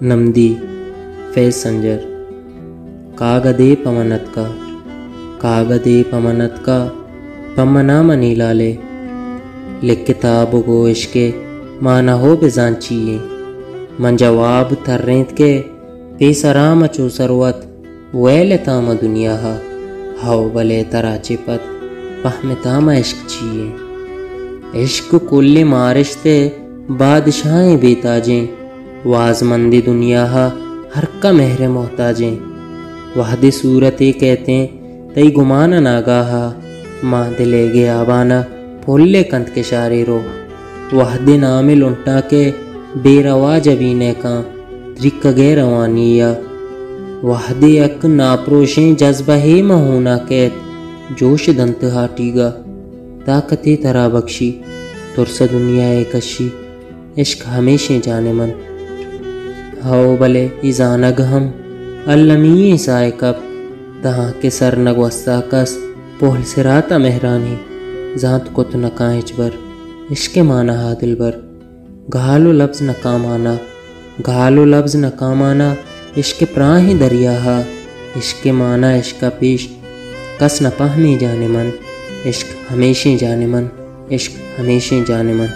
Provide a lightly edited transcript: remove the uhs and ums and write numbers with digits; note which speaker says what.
Speaker 1: नमदी फैज संजर। कागदे पमनत का, कागदे पमनत का पमना मनी लाले, लिख किताब गो इश्के माना हो बेजांचिए, मन जवाब थर्रेंत के पेसराम अचो सरवत वैल ताम दुनिया हा, हाओ बले तराचे पत पहमताम इश्क चिए। इश्क कुल्ली मारिश्ते बादशाहें बेताजें, वाजमंदी दुनिया हा हर का मेहरे मोहताजें। वहदे सूरते कहते तई गुमाना नागाहा, माँ दिले गे आबाना फोल्ले कंत के शारे रो। वहदे नामे लुंटा के बेरवा जबीने का त्रिक गे रवानिया, वहदे अक नाप्रोशें जज्बा हे महोना कैत जोश दंत हाटीगा। ताकते तरा बख्शी तुरस दुनिया कशी, इश्क हमेशे जाने मन। हाओ बले इजानग हम अल्लमी साए कब, तहाँ के सर नगवस्ता कस पोहल सिराता मेहरानी। जात कुत नकाइच बर इश्के माना हा दिल बर, घालो लफ्ज नकाम आना, घालो लफ्ज नकाम आना। इश्क प्राही दरिया हा, इश्के माना इश्क पेश कस न पहमी जाने मन। इश्क हमेशे जाने मन, इश्क हमेशे जाने मन।